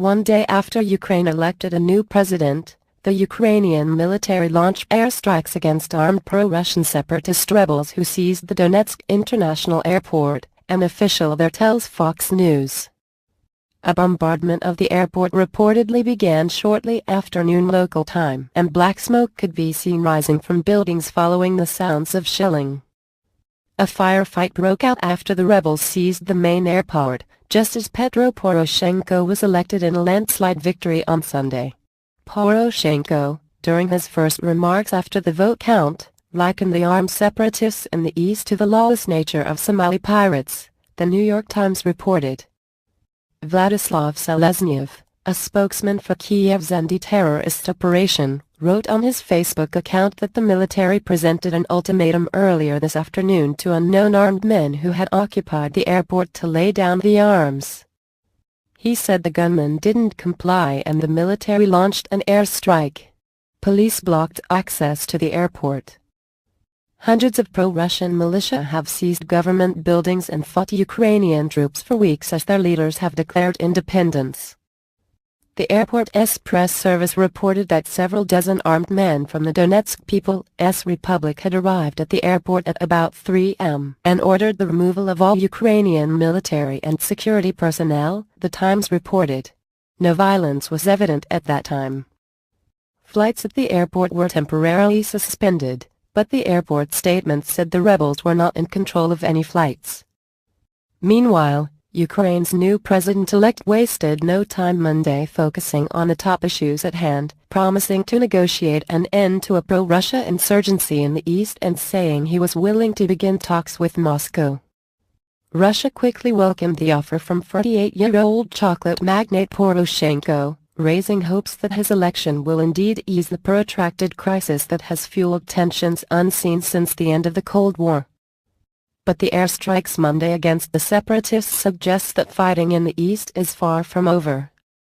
One day after Ukraine elected a new president, the Ukrainian military launched airstrikes against armed pro-Russian separatist rebels who seized the Donetsk International Airport, an official there tells Fox News. A bombardment of the airport reportedly began shortly after noon local time, and black smoke could be seen rising from buildings following the sounds of shelling. A firefight broke out after the rebels seized the main airport, just as Petro Poroshenko was elected in a landslide victory on Sunday. Poroshenko, during his first remarks after the vote count, likened the armed separatists in the east to the lawless nature of Somali pirates, the New York Times reported. Vladislav Seleznev, a spokesman for Kiev's anti-terrorist operation, wrote on his Facebook account that the military presented an ultimatum earlier this afternoon to unknown armed men who had occupied the airport to lay down the arms. He said the gunmen didn't comply and the military launched an airstrike. Police blocked access to the airport. Hundreds of pro-Russian militia have seized government buildings and fought Ukrainian troops for weeks as their leaders have declared independence. The airport's press service reported that several dozen armed men from the Donetsk People's Republic had arrived at the airport at about 3 am and ordered the removal of all Ukrainian military and security personnel, the Times reported. No violence was evident at that time. Flights at the airport were temporarily suspended, but the airport statement said the rebels were not in control of any flights. Meanwhile, Ukraine's new president-elect wasted no time Monday focusing on the top issues at hand, promising to negotiate an end to a pro-Russia insurgency in the east and saying he was willing to begin talks with Moscow. Russia quickly welcomed the offer from 48-year-old chocolate magnate Poroshenko, raising hopes that his election will indeed ease the protracted crisis that has fueled tensions unseen since the end of the Cold War. But the airstrikes Monday against the separatists suggest that fighting in the east is far from over,